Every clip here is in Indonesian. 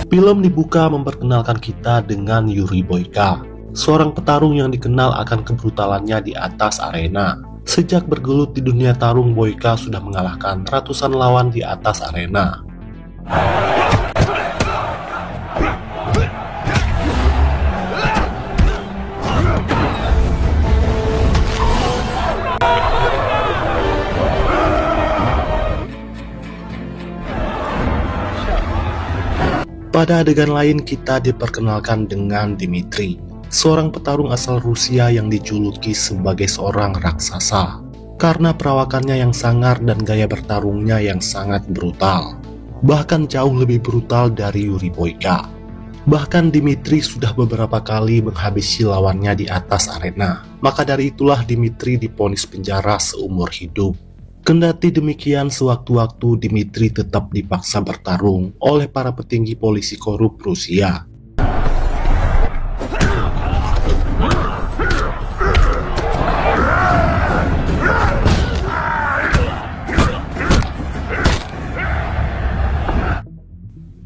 Film dibuka memperkenalkan kita dengan Yuri Boyka, seorang petarung yang dikenal akan kebrutalannya di atas arena. Sejak bergelut di dunia tarung, Boyka sudah mengalahkan ratusan lawan di atas arena. Pada adegan lain kita diperkenalkan dengan Dmitri, seorang petarung asal Rusia yang dijuluki sebagai seorang raksasa karena perawakannya yang sangar dan gaya bertarungnya yang sangat brutal. Bahkan jauh lebih brutal dari Yuri Boyka. Bahkan Dmitri sudah beberapa kali menghabisi lawannya di atas arena. Maka dari itulah Dmitri divonis penjara seumur hidup. Kendati demikian, sewaktu-waktu Dmitri tetap dipaksa bertarung oleh para petinggi polisi korup Rusia.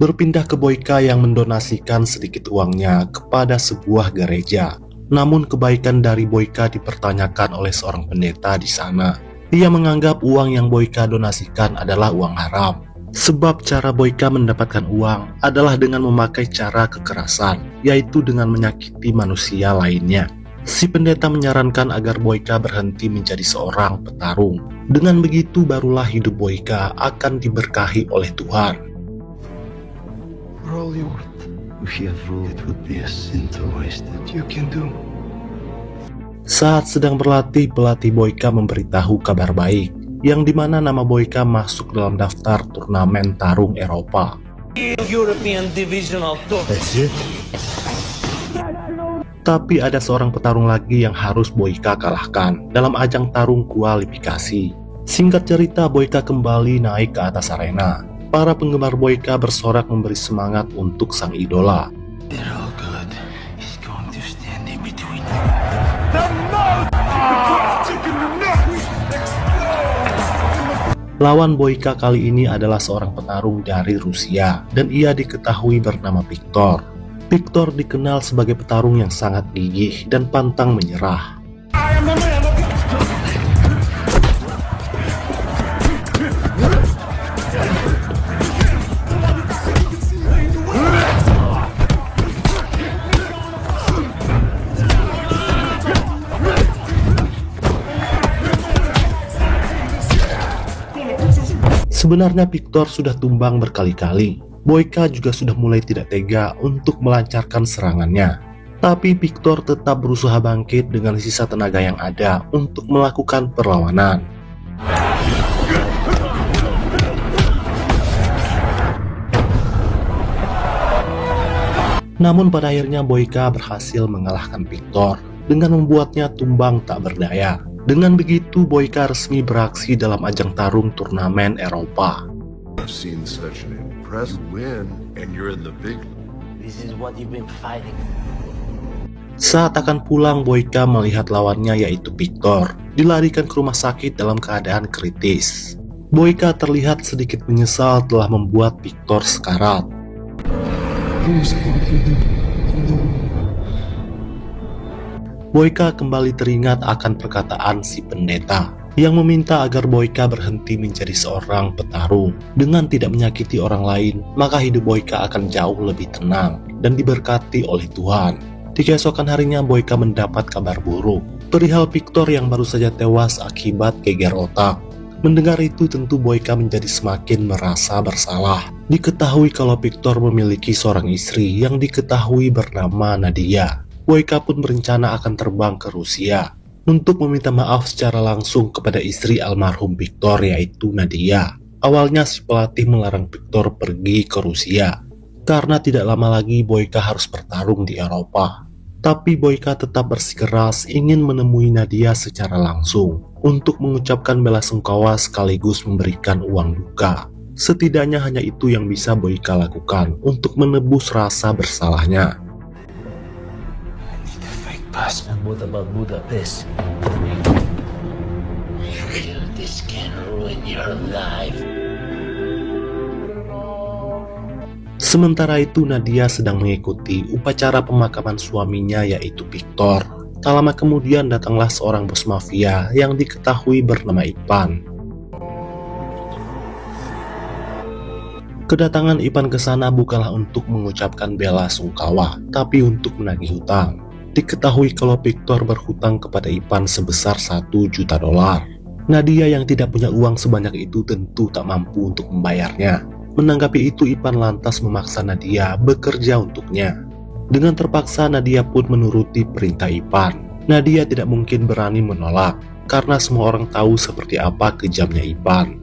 Berpindah ke Boyka yang mendonasikan sedikit uangnya kepada sebuah gereja. Namun kebaikan dari Boyka dipertanyakan oleh seorang pendeta di sana. Dia menganggap uang yang Boyka donasikan adalah uang haram. Sebab cara Boyka mendapatkan uang adalah dengan memakai cara kekerasan, yaitu dengan menyakiti manusia lainnya. Si pendeta menyarankan agar Boyka berhenti menjadi seorang petarung. Dengan begitu barulah hidup Boyka akan diberkahi oleh Tuhan. Saat sedang berlatih, pelatih Boyka memberitahu kabar baik, yang dimana nama Boyka masuk dalam daftar turnamen tarung Eropa. Tapi ada seorang petarung lagi yang harus Boyka kalahkan dalam ajang tarung kualifikasi. Singkat cerita, Boyka kembali naik ke atas arena. Para penggemar Boyka bersorak memberi semangat untuk sang idola. Lawan Boyka kali ini adalah seorang petarung dari Rusia dan ia diketahui bernama Viktor. Viktor dikenal sebagai petarung yang sangat gigih dan pantang menyerah. Sebenarnya Viktor sudah tumbang berkali-kali. Boyka juga sudah mulai tidak tega untuk melancarkan serangannya. Tapi Viktor tetap berusaha bangkit dengan sisa tenaga yang ada untuk melakukan perlawanan. Namun pada akhirnya Boyka berhasil mengalahkan Viktor dengan membuatnya tumbang tak berdaya. Dengan begitu, Boyka resmi beraksi dalam ajang tarung turnamen Eropa. Saat akan pulang, Boyka melihat lawannya yaitu Viktor dilarikan ke rumah sakit dalam keadaan kritis. Boyka terlihat sedikit menyesal telah membuat Viktor sekarat. Boyka kembali teringat akan perkataan si pendeta yang meminta agar Boyka berhenti menjadi seorang petarung. Dengan tidak menyakiti orang lain, maka hidup Boyka akan jauh lebih tenang dan diberkati oleh Tuhan. Di keesokan harinya Boyka mendapat kabar buruk perihal Viktor yang baru saja tewas akibat geger otak. Mendengar itu tentu Boyka menjadi semakin merasa bersalah. Diketahui kalau Viktor memiliki seorang istri yang diketahui bernama Nadia. Boyka pun berencana akan terbang ke Rusia untuk meminta maaf secara langsung kepada istri almarhum Viktor yaitu Nadia. Awalnya si pelatih melarang Viktor pergi ke Rusia karena tidak lama lagi Boyka harus bertarung di Eropa. Tapi Boyka tetap bersikeras ingin menemui Nadia secara langsung untuk mengucapkan belasungkawa sekaligus memberikan uang duka. Setidaknya hanya itu yang bisa Boyka lakukan untuk menebus rasa bersalahnya. What about Budapest? This can ruin your life. Sementara itu Nadia sedang mengikuti upacara pemakaman suaminya yaitu Victor. Tak lama kemudian datanglah seorang bos mafia yang diketahui bernama Ipan. Kedatangan Ipan ke sana bukanlah untuk mengucapkan bela sungkawa, tapi untuk menagih hutang. Diketahui kalau Victor berhutang kepada Ipan sebesar $1 juta. Nadia yang tidak punya uang sebanyak itu tentu tak mampu untuk membayarnya. Menanggapi itu, Ipan lantas memaksa Nadia bekerja untuknya. Dengan terpaksa, Nadia pun menuruti perintah Ipan. Nadia tidak mungkin berani menolak, karena semua orang tahu seperti apa kejamnya Ipan.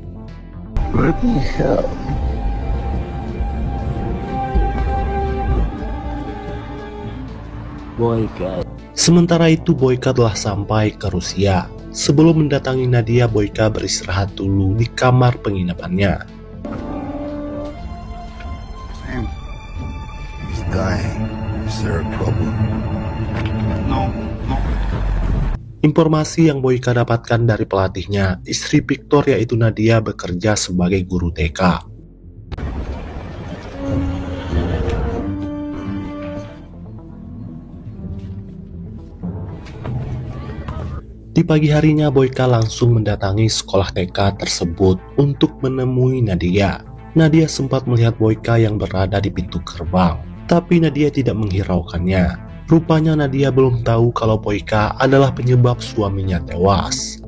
Boyka. Sementara itu, Boyka telah sampai ke Rusia. Sebelum mendatangi Nadia, Boyka beristirahat dulu di kamar penginapannya. Informasi yang Boyka dapatkan dari pelatihnya, istri Victor yaitu Nadia bekerja sebagai guru TK. Di pagi harinya, Boyka langsung mendatangi sekolah TK tersebut untuk menemui Nadia. Nadia sempat melihat Boyka yang berada di pintu gerbang, tapi Nadia tidak menghiraukannya. Rupanya Nadia belum tahu kalau Boyka adalah penyebab suaminya tewas.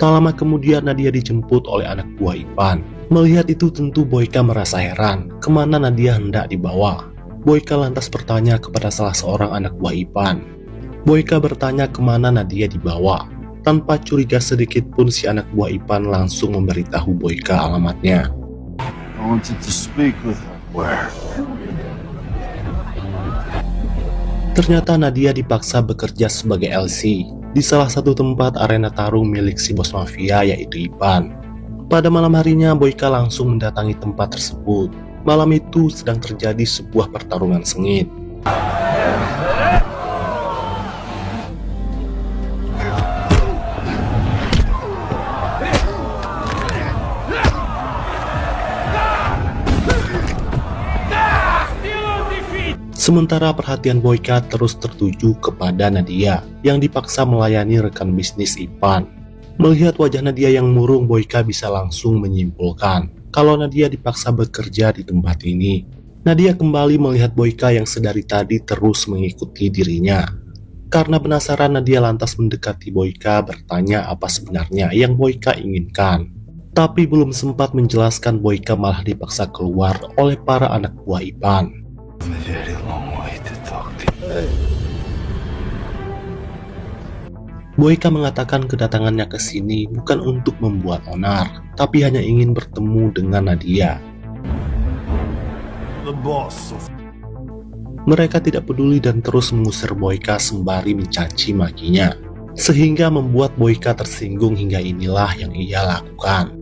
Tak lama kemudian Nadia dijemput oleh anak buah Ipan. Melihat itu tentu Boyka merasa heran kemana Nadia hendak dibawa. Boyka lantas bertanya kepada salah seorang anak buah Ipan. Boyka bertanya kemana Nadia dibawa. Tanpa curiga sedikit pun si anak buah Ipan langsung memberitahu Boyka alamatnya. I wanted to speak with her. Where? Ternyata Nadia dipaksa bekerja sebagai LC di salah satu tempat arena tarung milik si bos mafia yaitu Ipan. Pada malam harinya, Boyka langsung mendatangi tempat tersebut. Malam itu sedang terjadi sebuah pertarungan sengit. Sementara perhatian Boyka terus tertuju kepada Nadia yang dipaksa melayani rekan bisnis Ipan. Melihat wajah Nadia yang murung, Boyka bisa langsung menyimpulkan kalau Nadia dipaksa bekerja di tempat ini. Nadia kembali melihat Boyka yang sedari tadi terus mengikuti dirinya. Karena penasaran, Nadia lantas mendekati Boyka bertanya apa sebenarnya yang Boyka inginkan. Tapi belum sempat menjelaskan, Boyka malah dipaksa keluar oleh para anak buah Ipan. Boyka mengatakan kedatangannya ke sini bukan untuk membuat onar, tapi hanya ingin bertemu dengan Nadia. Mereka tidak peduli dan terus mengusir Boyka sembari mencaci makinya, sehingga membuat Boyka tersinggung hingga inilah yang ia lakukan.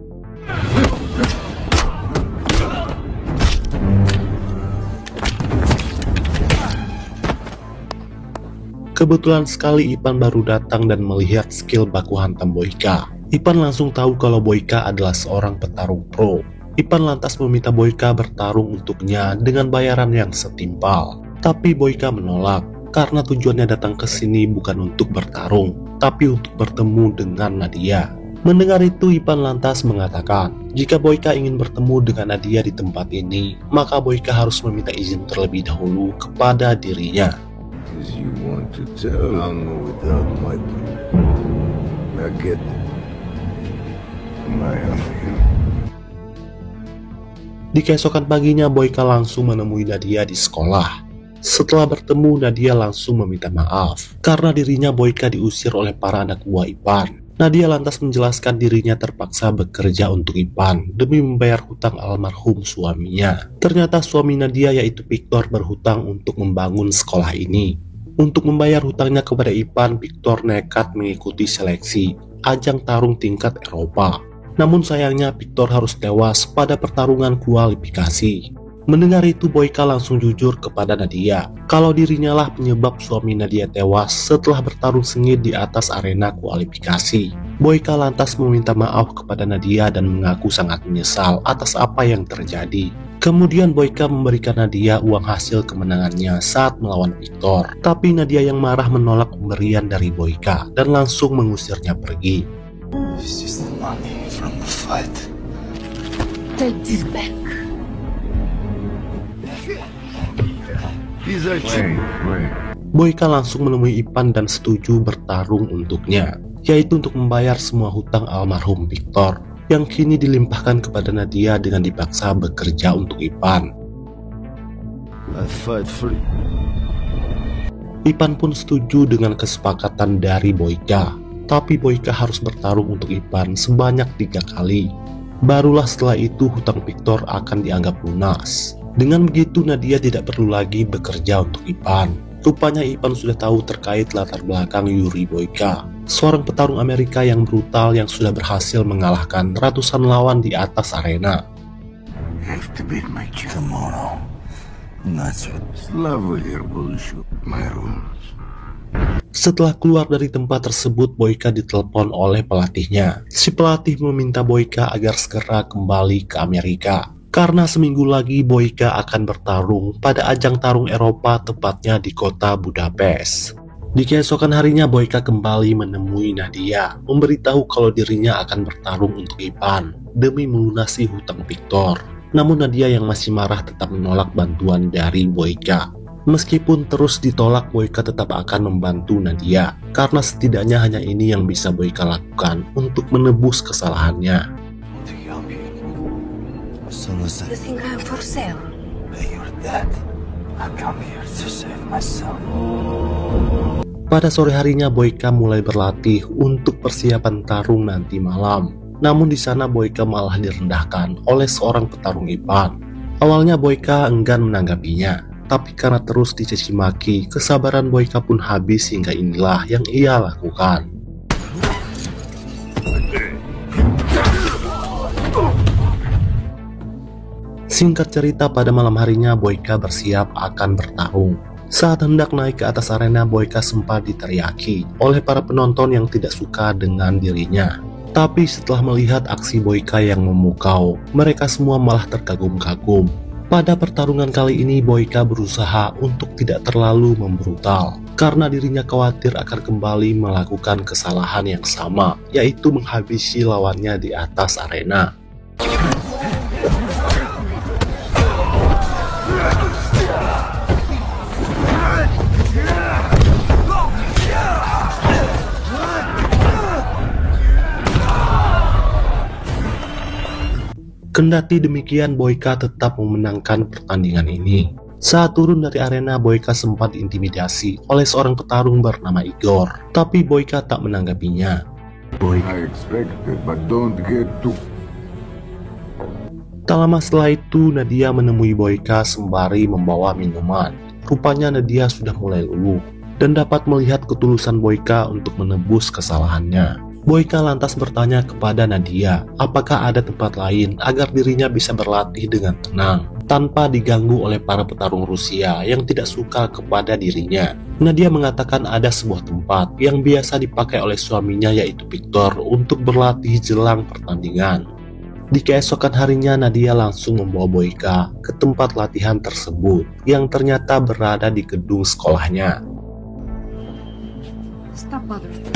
Kebetulan sekali Ipan baru datang dan melihat skill baku hantam Boyka. Ipan langsung tahu kalau Boyka adalah seorang petarung pro. Ipan lantas meminta Boyka bertarung untuknya dengan bayaran yang setimpal. Tapi Boyka menolak karena tujuannya datang ke sini bukan untuk bertarung, tapi untuk bertemu dengan Nadia. Mendengar itu, Ipan lantas mengatakan jika Boyka ingin bertemu dengan Nadia di tempat ini, maka Boyka harus meminta izin terlebih dahulu kepada dirinya. You want to tell? I'll know without my I get my Di keesokan paginya, Boyka langsung menemui Nadia di sekolah. Setelah bertemu, Nadia langsung meminta maaf karena dirinya Boyka diusir oleh para anak buah Ipan. Nadia lantas menjelaskan dirinya terpaksa bekerja untuk Ipan demi membayar hutang almarhum suaminya. Ternyata suami Nadia yaitu Victor berhutang untuk membangun sekolah ini. Untuk membayar hutangnya kepada Ipan, Victor nekat mengikuti seleksi ajang tarung tingkat Eropa. Namun sayangnya Victor harus tewas pada pertarungan kualifikasi. Mendengar itu, Boyka langsung jujur kepada Nadia kalau dirinya lah penyebab suami Nadia tewas setelah bertarung sengit di atas arena kualifikasi. Boyka lantas meminta maaf kepada Nadia dan mengaku sangat menyesal atas apa yang terjadi. Kemudian Boyka memberikan Nadia uang hasil kemenangannya saat melawan Victor. Tapi Nadia yang marah menolak pemberian dari Boyka dan langsung mengusirnya pergi. This is the money from the fight. Take this back. These are cheap. Boyka langsung menemui Ipan dan setuju bertarung untuknya, yaitu untuk membayar semua hutang almarhum Victor yang kini dilimpahkan kepada Nadia dengan dipaksa bekerja untuk Ipan. I fight for you. Ipan pun setuju dengan kesepakatan dari Boyka, tapi Boyka harus bertarung untuk Ipan sebanyak 3 kali. Barulah setelah itu hutang Victor akan dianggap lunas. Dengan begitu Nadia tidak perlu lagi bekerja untuk Ipan. Rupanya Ipan sudah tahu terkait latar belakang Yuri Boyka, seorang petarung Amerika yang brutal yang sudah berhasil mengalahkan ratusan lawan di atas arena. I have to beat my child. Tomorrow. That's what. Slava here bullshit. My rules. Setelah keluar dari tempat tersebut, Boyka ditelepon oleh pelatihnya. Si pelatih meminta Boyka agar segera kembali ke Amerika, karena seminggu lagi Boyka akan bertarung pada ajang tarung Eropa, tepatnya di kota Budapest. Di keesokan harinya Boyka kembali menemui Nadia, memberitahu kalau dirinya akan bertarung untuk Ipan demi melunasi hutang Victor. Namun Nadia yang masih marah tetap menolak bantuan dari Boyka. Meskipun terus ditolak, Boyka tetap akan membantu Nadia, karena setidaknya hanya ini yang bisa Boyka lakukan untuk menebus kesalahannya. To help you. So listen. You think I'm for sale? Pay your debt. I come here to save myself. Pada sore harinya Boyka mulai berlatih untuk persiapan tarung nanti malam. Namun di sana Boyka malah direndahkan oleh seorang petarung Ipan. Awalnya Boyka enggan menanggapinya, tapi karena terus dicaci maki, kesabaran Boyka pun habis hingga inilah yang ia lakukan. Singkat cerita, pada malam harinya Boyka bersiap akan bertarung. Saat hendak naik ke atas arena, Boyka sempat diteriaki oleh para penonton yang tidak suka dengan dirinya. Tapi setelah melihat aksi Boyka yang memukau, mereka semua malah terkagum-kagum. Pada pertarungan kali ini Boyka berusaha untuk tidak terlalu membrutal, karena dirinya khawatir akan kembali melakukan kesalahan yang sama, yaitu menghabisi lawannya di atas arena. Kendati demikian, Boyka tetap memenangkan pertandingan ini. Saat turun dari arena, Boyka sempat diintimidasi oleh seorang petarung bernama Igor, tapi Boyka tak menanggapinya. I expected, but don't get too. Tak lama setelah itu, Nadia menemui Boyka sembari membawa minuman. Rupanya Nadia sudah mulai luluh dan dapat melihat ketulusan Boyka untuk menebus kesalahannya. Boyka lantas bertanya kepada Nadia, apakah ada tempat lain agar dirinya bisa berlatih dengan tenang, tanpa diganggu oleh para petarung Rusia yang tidak suka kepada dirinya. Nadia mengatakan ada sebuah tempat yang biasa dipakai oleh suaminya, yaitu Victor, untuk berlatih jelang pertandingan. Di keesokan harinya, Nadia langsung membawa Boyka ke tempat latihan tersebut, yang ternyata berada di gedung sekolahnya. Stop bothering.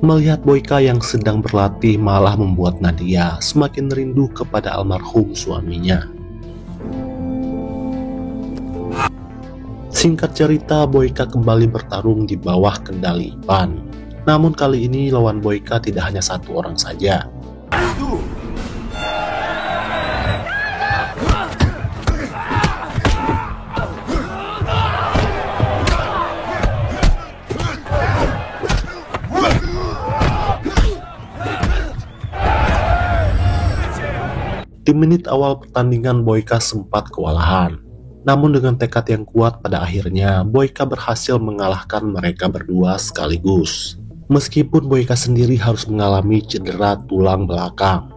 Melihat Boyka yang sedang berlatih malah membuat Nadia semakin rindu kepada almarhum suaminya. Singkat cerita, Boyka kembali bertarung di bawah kendali Ipan. Namun kali ini lawan Boyka tidak hanya satu orang saja. Di menit awal pertandingan, Boyka sempat kewalahan. Namun dengan tekad yang kuat, pada akhirnya Boyka berhasil mengalahkan mereka berdua sekaligus. Meskipun Boyka sendiri harus mengalami cedera tulang belakang.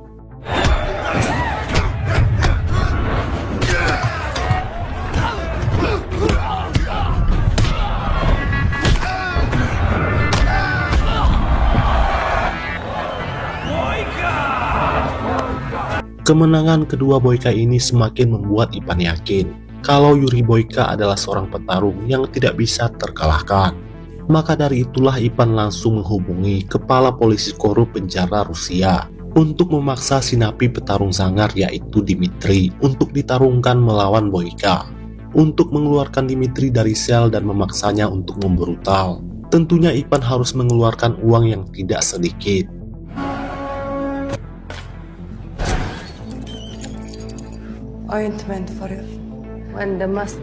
Kemenangan kedua Boyka ini semakin membuat Ipan yakin kalau Yuri Boyka adalah seorang petarung yang tidak bisa terkalahkan. Maka dari itulah Ipan langsung menghubungi kepala polisi korup penjara Rusia untuk memaksa si napi petarung sangar yaitu Dimitri untuk ditarungkan melawan Boyka. Untuk mengeluarkan Dimitri dari sel dan memaksanya untuk membrutal, tentunya Ipan harus mengeluarkan uang yang tidak sedikit. Ointment for you. When the must.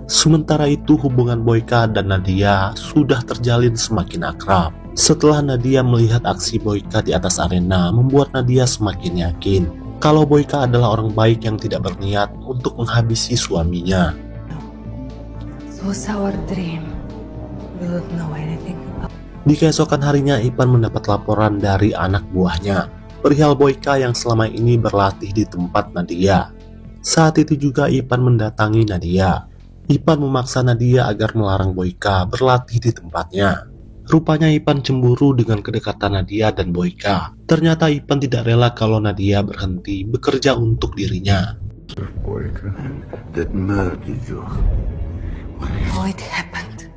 Sementara itu hubungan Boyka dan Nadia sudah terjalin semakin akrab. Setelah Nadia melihat aksi Boyka di atas arena membuat Nadia semakin yakin kalau Boyka adalah orang baik yang tidak berniat untuk menghabisi suaminya. It was our dream. We don't know anything about. Di keesokan harinya Ipan mendapat laporan dari anak buahnya perihal Boyka yang selama ini berlatih di tempat Nadia. Saat itu juga Ipan mendatangi Nadia. Ipan memaksa Nadia agar melarang Boyka berlatih di tempatnya. Rupanya Ipan cemburu dengan kedekatan Nadia dan Boyka. Ternyata Ipan tidak rela kalau Nadia berhenti bekerja untuk dirinya. Boyka, that murdered you. How it happened.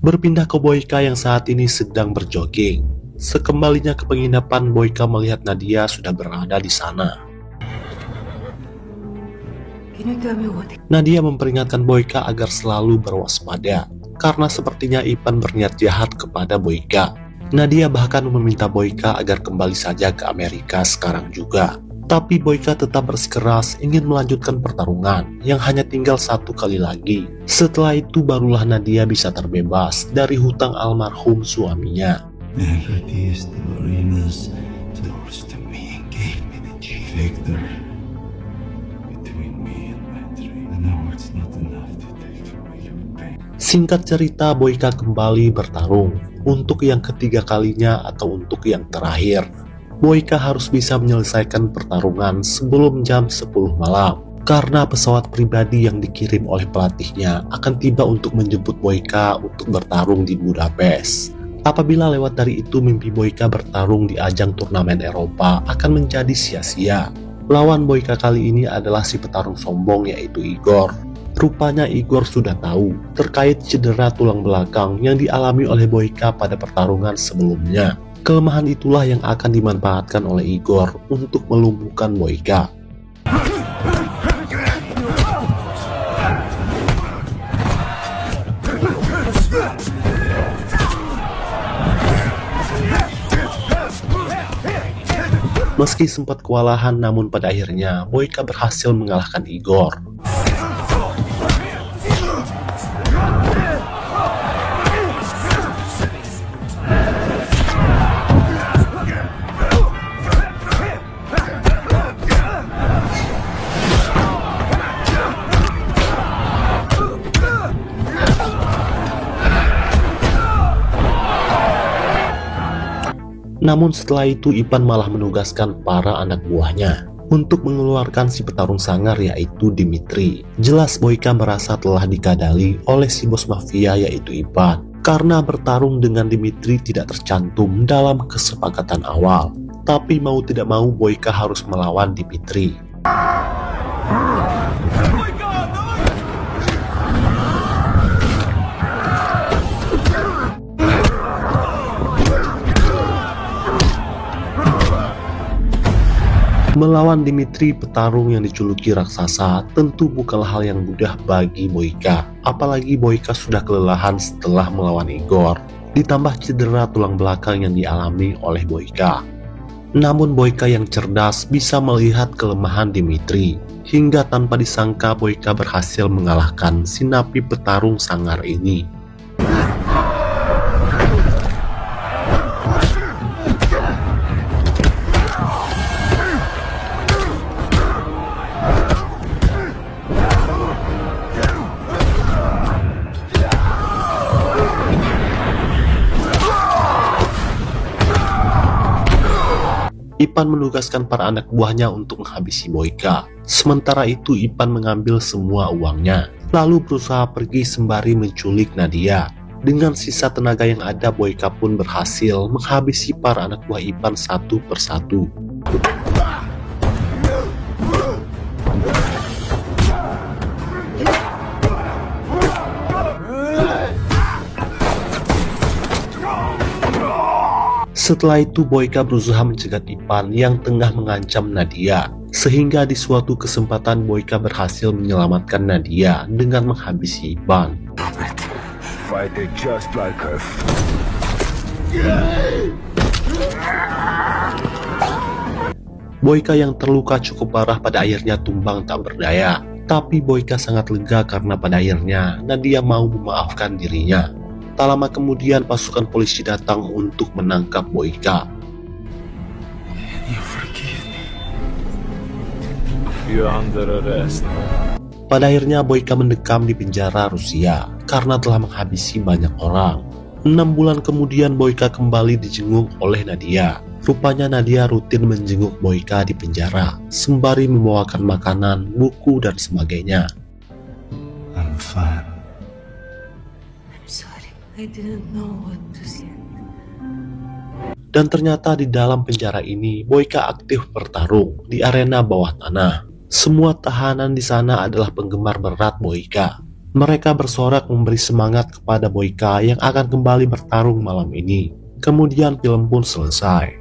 Berpindah ke Boyka yang saat ini sedang berjogging. Sekembalinya ke penginapan, Boyka melihat Nadia sudah berada di sana. Can you tell me what? Nadia memperingatkan Boyka agar selalu berwaspada, karena sepertinya Ipan berniat jahat kepada Boyka. Nadia bahkan meminta Boyka agar kembali saja ke Amerika sekarang juga. Tapi Boyka tetap bersikeras ingin melanjutkan pertarungan yang hanya tinggal 1 kali lagi. Setelah itu barulah Nadia bisa terbebas dari hutang almarhum suaminya. Never these arenas close to me and gave me the G. Victor, between me and my dream, I know it's not enough to take away your pain. Singkat cerita, Boyka kembali bertarung untuk yang ketiga kalinya atau untuk yang terakhir. Boyka harus bisa menyelesaikan pertarungan sebelum jam 10 malam. Karena pesawat pribadi yang dikirim oleh pelatihnya akan tiba untuk menjemput Boyka untuk bertarung di Budapest. Apabila lewat dari itu mimpi Boyka bertarung di ajang turnamen Eropa akan menjadi sia-sia. Lawan Boyka kali ini adalah si petarung sombong yaitu Igor. Rupanya Igor sudah tahu terkait cedera tulang belakang yang dialami oleh Boyka pada pertarungan sebelumnya. Kelemahan itulah yang akan dimanfaatkan oleh Igor untuk melumpuhkan Boyka. Meski sempat kewalahan, namun pada akhirnya Boyka berhasil mengalahkan Igor. Namun setelah itu Ipan malah menugaskan para anak buahnya untuk mengeluarkan si petarung sangar yaitu Dimitri. Jelas Boyka merasa telah dikadali oleh si bos mafia yaitu Ipan, karena bertarung dengan Dimitri tidak tercantum dalam kesepakatan awal. Tapi mau tidak mau Boyka harus melawan Dimitri. Melawan Dimitri, petarung yang dijuluki raksasa, tentu bukanlah hal yang mudah bagi Boyka. Apalagi Boyka sudah kelelahan setelah melawan Igor, ditambah cedera tulang belakang yang dialami oleh Boyka. Namun Boyka yang cerdas bisa melihat kelemahan Dimitri, hingga tanpa disangka Boyka berhasil mengalahkan si napi petarung sangar ini. Ipan menugaskan para anak buahnya untuk menghabisi Boyka. Sementara itu Ipan mengambil semua uangnya, lalu berusaha pergi sembari menculik Nadia. Dengan sisa tenaga yang ada, Boyka pun berhasil menghabisi para anak buah Ipan satu persatu. Setelah itu Boyka berusaha mencegat Ivan yang tengah mengancam Nadia. Sehingga di suatu kesempatan Boyka berhasil menyelamatkan Nadia dengan menghabisi Ivan. Fight it just like her. Boyka yang terluka cukup parah pada akhirnya tumbang tak berdaya. Tapi Boyka sangat lega karena pada akhirnya Nadia mau memaafkan dirinya. Tak lama kemudian pasukan polisi datang untuk menangkap Boyka. You forgive me. You're under arrest. Pada akhirnya Boyka mendekam di penjara Rusia karena telah menghabisi banyak orang. 6 bulan kemudian Boyka kembali dijenguk oleh Nadia. Rupanya Nadia rutin menjenguk Boyka di penjara, sembari membawakan makanan, buku, dan sebagainya. I'm fine. I'm sorry. I didn't know what to say. Dan ternyata di dalam penjara ini, Boyka aktif bertarung di arena bawah tanah. Semua tahanan di sana adalah penggemar berat Boyka. Mereka bersorak memberi semangat kepada Boyka yang akan kembali bertarung malam ini. Kemudian film pun selesai.